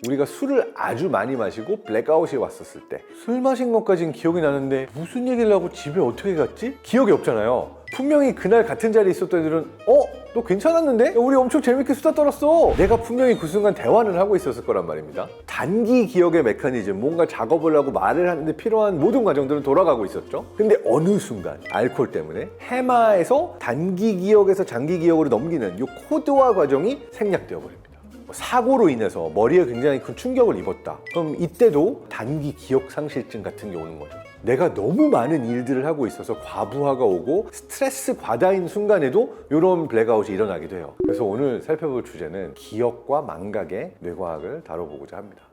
우리가 술을 아주 많이 마시고 블랙아웃이 왔었을 때 술 마신 것까지는 기억이 나는데 무슨 얘기를 하고 집에 어떻게 갔지? 기억이 없잖아요. 분명히 그날 같은 자리에 있었던 애들은 너 괜찮았는데? 야, 우리 엄청 재밌게 수다 떨었어. 내가 분명히 그 순간 대화를 하고 있었을 거란 말입니다. 단기 기억의 메커니즘, 뭔가 작업을 하고 말을 하는데 필요한 모든 과정들은 돌아가고 있었죠. 근데 어느 순간 알코올 때문에 해마에서 단기 기억에서 장기 기억으로 넘기는 이 코드화 과정이 생략되어 버립니다. 사고로 인해서 머리에 굉장히 큰 충격을 입었다. 그럼 이때도 단기 기억 상실증 같은 게 오는 거죠. 내가 너무 많은 일들을 하고 있어서 과부하가 오고 스트레스 과다인 순간에도 이런 블랙아웃이 일어나기도 해요. 그래서 오늘 살펴볼 주제는 기억과 망각의 뇌과학을 다뤄보고자 합니다.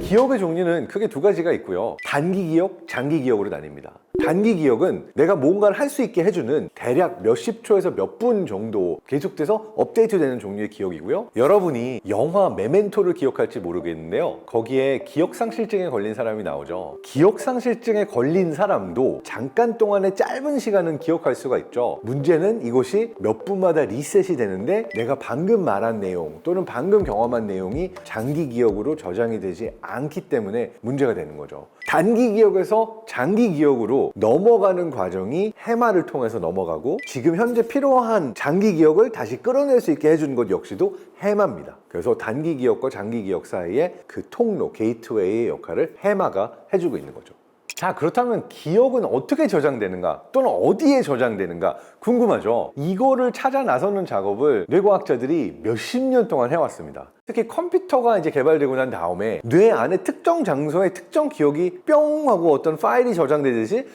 기억의 종류는 크게 두 가지가 있고요. 단기 기억, 장기 기억으로 나뉩니다. 단기 기억은 내가 뭔가를 할 수 있게 해주는 대략 몇십 초에서 몇 분 정도 계속돼서 업데이트되는 종류의 기억이고요. 여러분이 영화 메멘토를 기억할지 모르겠는데요. 거기에 기억상실증에 걸린 사람이 나오죠. 기억상실증에 걸린 사람도 잠깐 동안의 짧은 시간은 기억할 수가 있죠. 문제는 이것이 몇 분마다 리셋이 되는데 내가 방금 말한 내용 또는 방금 경험한 내용이 장기 기억으로 저장이 되지 않기 때문에 문제가 되는 거죠. 단기 기억에서 장기 기억으로 넘어가는 과정이 해마를 통해서 넘어가고 지금 현재 필요한 장기 기억을 다시 끌어낼 수 있게 해주는 것 역시도 해마입니다. 그래서 단기 기억과 장기 기억 사이에 그 통로, 게이트웨이의 역할을 해마가 해주고 있는 거죠. 자, 그렇다면 기억은 어떻게 저장되는가 또는 어디에 저장되는가 궁금하죠? 이거를 찾아 나서는 작업을 뇌과학자들이 몇십 년 동안 해왔습니다. 특히 컴퓨터가 이제 개발되고 난 다음에 뇌 안에 특정 장소에 특정 기억이 뿅 하고 어떤 파일이 저장되듯이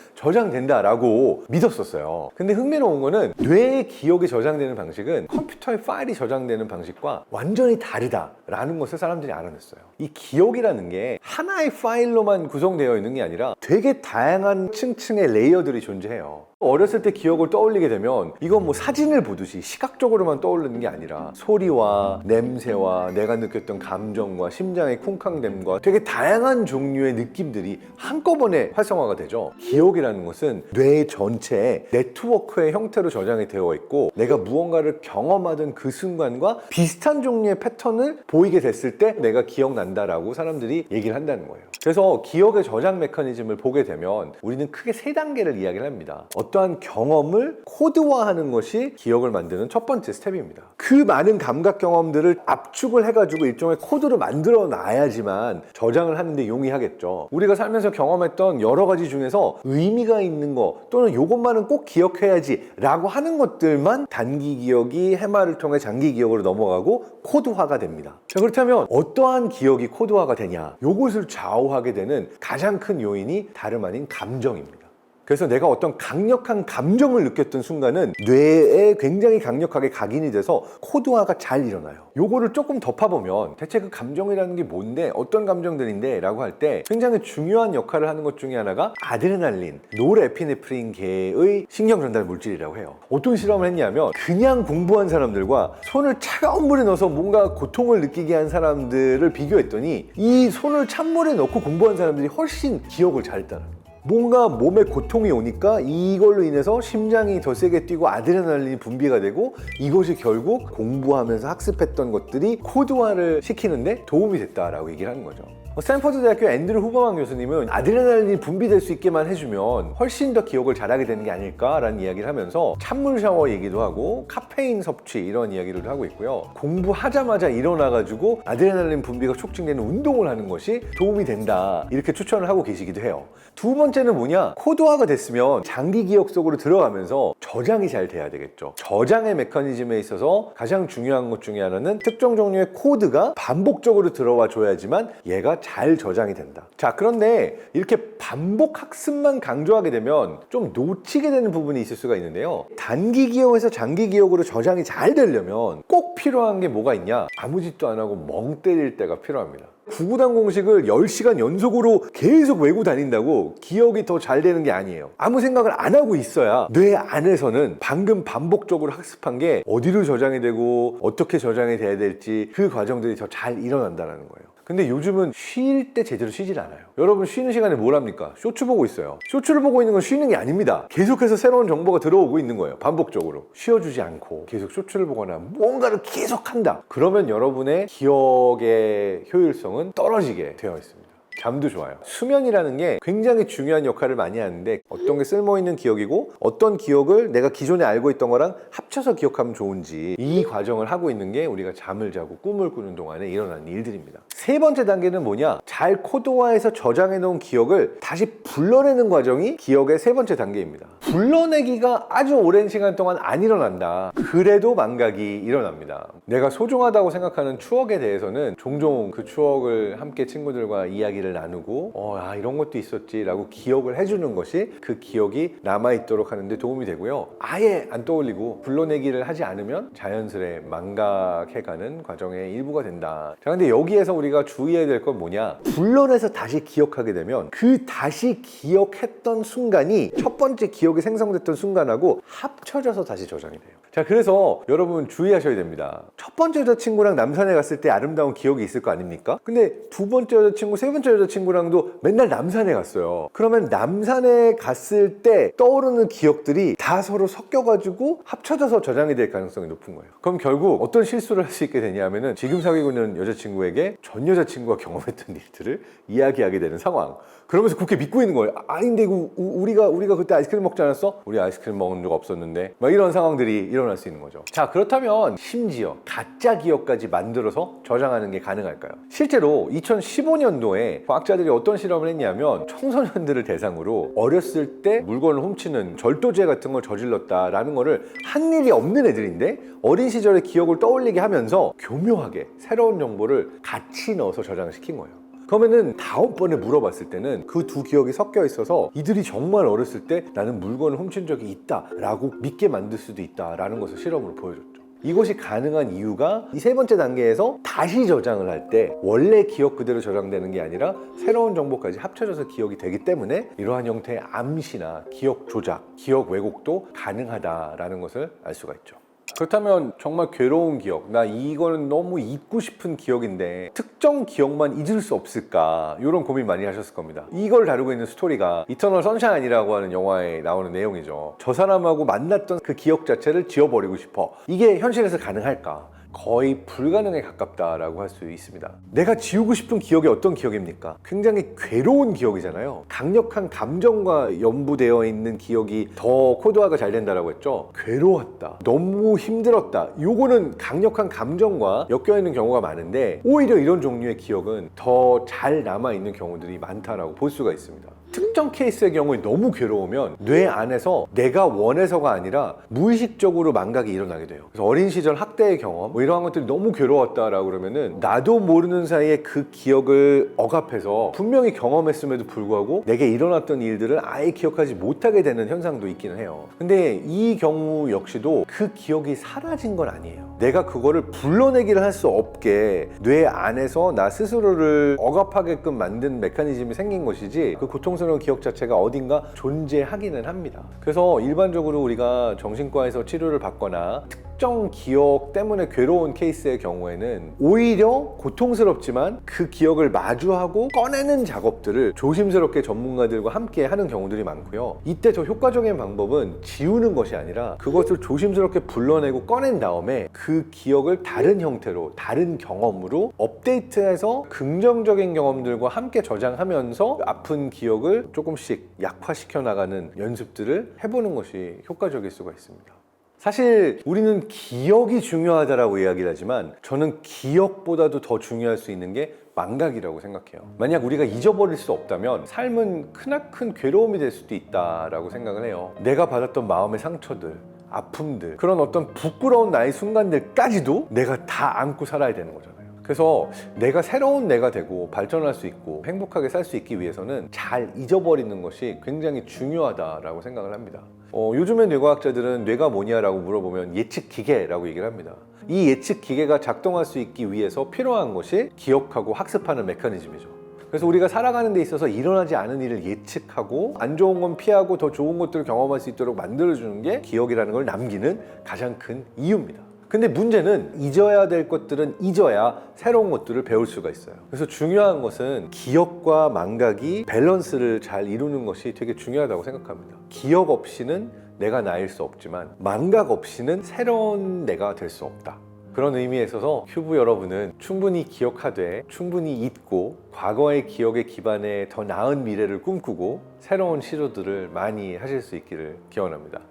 저장된다라고 믿었었어요. 근데 흥미로운 거는 뇌의 기억이 저장되는 방식은 컴퓨터의 파일이 저장되는 방식과 완전히 다르다라는 것을 사람들이 알아냈어요. 이 기억이라는 게 하나의 파일로만 구성되어 있는 게 아니라 되게 다양한 층층의 레이어들이 존재해요. 어렸을 때 기억을 떠올리게 되면 이건 뭐 사진을 보듯이 시각적으로만 떠오르는 게 아니라 소리와 냄새와 내가 느꼈던 감정과 심장의 쿵쾅댐과 되게 다양한 종류의 느낌들이 한꺼번에 활성화가 되죠. 기억이라는 것은 뇌 전체에 네트워크의 형태로 저장이 되어 있고 내가 무언가를 경험하던 그 순간과 비슷한 종류의 패턴을 보이게 됐을 때 내가 기억난다라고 사람들이 얘기를 한다는 거예요. 그래서 기억의 저장 메커니즘을 보게 되면 우리는 크게 세 단계를 이야기를 합니다. 어떠한 경험을 코드화하는 것이 기억을 만드는 첫 번째 스텝입니다. 그 많은 감각 경험들을 압축을 해가지고 일종의 코드로 만들어 놔야지만 저장을 하는데 용이하겠죠. 우리가 살면서 경험했던 여러 가지 중에서 의미가 있는 거 또는 이것만은 꼭 기억해야지 라고 하는 것들만 단기 기억이 해마를 통해 장기 기억으로 넘어가고 코드화가 됩니다. 자, 그렇다면 어떠한 기억이 코드화가 되냐? 이것을 좌우하게 되는 가장 큰 요인이 다름 아닌 감정입니다. 그래서 내가 어떤 강력한 감정을 느꼈던 순간은 뇌에 굉장히 강력하게 각인이 돼서 코드화가 잘 일어나요. 요거를 조금 덮어보면 대체 그 감정이라는 게 뭔데 어떤 감정들인데 라고 할 때 굉장히 중요한 역할을 하는 것 중에 하나가 아드레날린, 노르에피네프린계의 신경전달 물질이라고 해요. 어떤 실험을 했냐면 그냥 공부한 사람들과 손을 차가운 물에 넣어서 뭔가 고통을 느끼게 한 사람들을 비교했더니 이 손을 찬물에 넣고 공부한 사람들이 훨씬 기억을 잘했다는 거예요. 뭔가 몸에 고통이 오니까 이걸로 인해서 심장이 더 세게 뛰고 아드레날린이 분비가 되고 이것이 결국 공부하면서 학습했던 것들이 코드화를 시키는데 도움이 됐다라고 얘기를 하는 거죠. 스탠퍼드 대학교 앤드류 후버만 교수님은 아드레날린이 분비될 수 있게만 해주면 훨씬 더 기억을 잘하게 되는 게 아닐까라는 이야기를 하면서 찬물 샤워 얘기도 하고 카페인 섭취 이런 이야기를 하고 있고요. 공부하자마자 일어나가지고 아드레날린 분비가 촉진되는 운동을 하는 것이 도움이 된다 이렇게 추천을 하고 계시기도 해요. 두 번째는 뭐냐? 코드화가 됐으면 장기 기억 속으로 들어가면서 저장이 잘 돼야 되겠죠. 저장의 메커니즘에 있어서 가장 중요한 것 중에 하나는 특정 종류의 코드가 반복적으로 들어와 줘야지만 얘가 잘 저장이 된다. 자, 그런데 이렇게 반복 학습만 강조하게 되면 좀 놓치게 되는 부분이 있을 수가 있는데요. 단기 기억에서 장기 기억으로 저장이 잘 되려면 꼭 필요한 게 뭐가 있냐? 아무 짓도 안 하고 멍 때릴 때가 필요합니다. 구구단 공식을 10시간 연속으로 계속 외우고 다닌다고 기억이 더 잘 되는 게 아니에요. 아무 생각을 안 하고 있어야 뇌 안에서는 방금 반복적으로 학습한 게 어디로 저장이 되고 어떻게 저장이 돼야 될지 그 과정들이 더 잘 일어난다는 거예요. 근데 요즘은 쉴 때 제대로 쉬질 않아요. 여러분 쉬는 시간에 뭘 합니까? 쇼츠 보고 있어요. 쇼츠를 보고 있는 건 쉬는 게 아닙니다. 계속해서 새로운 정보가 들어오고 있는 거예요. 반복적으로. 쉬어주지 않고 계속 쇼츠를 보거나 뭔가를 계속 한다. 그러면 여러분의 기억의 효율성은 떨어지게 되어 있습니다. 잠도 좋아요. 수면이라는 게 굉장히 중요한 역할을 많이 하는데 어떤 게 쓸모있는 기억이고 어떤 기억을 내가 기존에 알고 있던 거랑 합쳐서 기억하면 좋은지 이 과정을 하고 있는 게 우리가 잠을 자고 꿈을 꾸는 동안에 일어나는 일들입니다. 세 번째 단계는 뭐냐? 잘 코드화해서 저장해 놓은 기억을 다시 불러내는 과정이 기억의 세 번째 단계입니다. 불러내기가 아주 오랜 시간 동안 안 일어난다. 그래도 망각이 일어납니다. 내가 소중하다고 생각하는 추억에 대해서는 종종 그 추억을 함께 친구들과 이야기를 나누고 이런 것도 있었지 라고 기억을 해주는 것이 그 기억이 남아있도록 하는데 도움이 되고요. 아예 안 떠올리고 불러내기를 하지 않으면 자연스레 망각해가는 과정의 일부가 된다. 자, 근데 여기에서 우리가 주의해야 될 건 뭐냐? 불러내서 다시 기억하게 되면 그 다시 기억했던 순간이 첫 번째 기억이 생성됐던 순간하고 합쳐져서 다시 저장이 돼요. 자, 그래서 여러분 주의하셔야 됩니다. 첫 번째 여자친구랑 남산에 갔을 때 아름다운 기억이 있을 거 아닙니까? 근데 두 번째 여자친구, 세 번째 여자친구랑도 맨날 남산에 갔어요. 그러면 남산에 갔을 때 떠오르는 기억들이 다 서로 섞여가지고 합쳐져서 저장이 될 가능성이 높은 거예요. 그럼 결국 어떤 실수를 할 수 있게 되냐면은 지금 사귀고 있는 여자친구에게 전 여자친구가 경험했던 일들을 이야기하게 되는 상황. 그러면서 그렇게 믿고 있는 거예요. 아닌데 우리가 그때 아이스크림 먹지 않았어? 우리 아이스크림 먹은 적 없었는데. 막 이런 상황들이 일어날 수 있는 거죠. 자, 그렇다면 심지어 가짜 기억까지 만들어서 저장하는 게 가능할까요? 실제로 2015년도에 과학자들이 어떤 실험을 했냐면 청소년들을 대상으로 어렸을 때 물건을 훔치는 절도죄 같은 걸 저질렀다라는 거를 한 일이 없는 애들인데 어린 시절의 기억을 떠올리게 하면서 교묘하게 새로운 정보를 같이 넣어서 저장을 시킨 거예요. 그러면은 다음번에 물어봤을 때는 그 두 기억이 섞여 있어서 이들이 정말 어렸을 때 나는 물건을 훔친 적이 있다 라고 믿게 만들 수도 있다라는 것을 실험으로 보여줬죠. 이것이 가능한 이유가 이 세 번째 단계에서 다시 저장을 할 때 원래 기억 그대로 저장되는 게 아니라 새로운 정보까지 합쳐져서 기억이 되기 때문에 이러한 형태의 암시나 기억 조작, 기억 왜곡도 가능하다라는 것을 알 수가 있죠. 그렇다면 정말 괴로운 기억, 나 이거는 너무 잊고 싶은 기억인데 특정 기억만 잊을 수 없을까, 이런 고민 많이 하셨을 겁니다. 이걸 다루고 있는 스토리가 이터널 선샤인이라고 하는 영화에 나오는 내용이죠. 저 사람하고 만났던 그 기억 자체를 지워버리고 싶어. 이게 현실에서 가능할까? 거의 불가능에 가깝다라고 할 수 있습니다. 내가 지우고 싶은 기억이 어떤 기억입니까? 굉장히 괴로운 기억이잖아요. 강력한 감정과 연부되어 있는 기억이 더 코드화가 잘 된다라고 했죠. 괴로웠다, 너무 힘들었다, 요거는 강력한 감정과 엮여있는 경우가 많은데 오히려 이런 종류의 기억은 더 잘 남아있는 경우들이 많다라고 볼 수가 있습니다. 특정 케이스의 경우에 너무 괴로우면 뇌 안에서 내가 원해서가 아니라 무의식적으로 망각이 일어나게 돼요. 그래서 어린 시절 학대의 경험, 이러한 것들이 너무 괴로웠다라고 그러면은 나도 모르는 사이에 그 기억을 억압해서 분명히 경험했음에도 불구하고 내게 일어났던 일들을 아예 기억하지 못하게 되는 현상도 있기는 해요. 근데 이 경우 역시도 그 기억이 사라진 건 아니에요. 내가 그거를 불러내기를 할 수 없게 뇌 안에서 나 스스로를 억압하게끔 만든 메커니즘이 생긴 것이지 그 고통스러운 기억 자체가 어딘가 존재하기는 합니다. 그래서 일반적으로 우리가 정신과에서 치료를 받거나 특정 기억 때문에 괴로운 케이스의 경우에는 오히려 고통스럽지만 그 기억을 마주하고 꺼내는 작업들을 조심스럽게 전문가들과 함께 하는 경우들이 많고요. 이때 더 효과적인 방법은 지우는 것이 아니라 그것을 조심스럽게 불러내고 꺼낸 다음에 그 기억을 다른 형태로, 다른 경험으로 업데이트해서 긍정적인 경험들과 함께 저장하면서 아픈 기억을 조금씩 약화시켜 나가는 연습들을 해보는 것이 효과적일 수가 있습니다. 사실 우리는 기억이 중요하다라고 이야기를 하지만 저는 기억보다도 더 중요할 수 있는 게 망각이라고 생각해요. 만약 우리가 잊어버릴 수 없다면 삶은 크나큰 괴로움이 될 수도 있다라고 생각을 해요. 내가 받았던 마음의 상처들, 아픔들, 그런 어떤 부끄러운 나의 순간들까지도 내가 다 안고 살아야 되는 거잖아요. 그래서 내가 새로운 내가 되고 발전할 수 있고 행복하게 살 수 있기 위해서는 잘 잊어버리는 것이 굉장히 중요하다라고 생각을 합니다. 요즘의 뇌과학자들은 뇌가 뭐냐라고 물어보면 예측 기계라고 얘기를 합니다. 이 예측 기계가 작동할 수 있기 위해서 필요한 것이 기억하고 학습하는 메커니즘이죠. 그래서 우리가 살아가는 데 있어서 일어나지 않은 일을 예측하고 안 좋은 건 피하고 더 좋은 것들을 경험할 수 있도록 만들어주는 게 기억이라는 걸 남기는 가장 큰 이유입니다. 근데 문제는 잊어야 될 것들은 잊어야 새로운 것들을 배울 수가 있어요. 그래서 중요한 것은 기억과 망각이 밸런스를 잘 이루는 것이 되게 중요하다고 생각합니다. 기억 없이는 내가 나일 수 없지만 망각 없이는 새로운 내가 될 수 없다. 그런 의미에 있어서 큐브 여러분은 충분히 기억하되 충분히 잊고 과거의 기억에 기반해 더 나은 미래를 꿈꾸고 새로운 시도들을 많이 하실 수 있기를 기원합니다.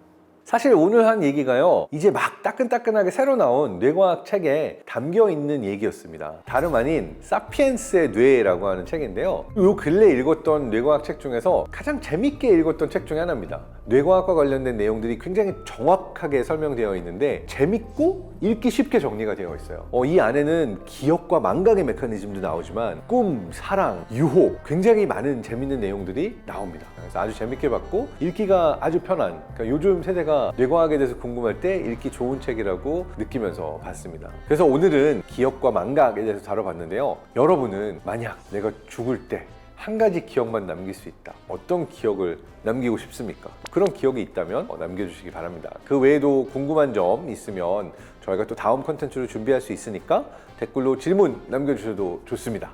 사실 오늘 한 얘기가요, 이제 막 따끈따끈하게 새로 나온 뇌과학 책에 담겨 있는 얘기였습니다. 다름 아닌 사피엔스의 뇌라고 하는 책인데요, 요 근래 읽었던 뇌과학 책 중에서 가장 재밌게 읽었던 책 중에 하나입니다. 뇌과학과 관련된 내용들이 굉장히 정확하게 설명되어 있는데 재밌고 읽기 쉽게 정리가 되어 있어요. 이 안에는 기억과 망각의 메커니즘도 나오지만 꿈, 사랑, 유혹, 굉장히 많은 재밌는 내용들이 나옵니다. 그래서 아주 재밌게 봤고 읽기가 아주 편한, 그러니까 요즘 세대가 뇌과학에 대해서 궁금할 때 읽기 좋은 책이라고 느끼면서 봤습니다. 그래서 오늘은 기억과 망각에 대해서 다뤄봤는데요, 여러분은 만약 내가 죽을 때 한 가지 기억만 남길 수 있다, 어떤 기억을 남기고 싶습니까? 그런 기억이 있다면 남겨주시기 바랍니다. 그 외에도 궁금한 점 있으면 저희가 또 다음 컨텐츠를 준비할 수 있으니까 댓글로 질문 남겨주셔도 좋습니다.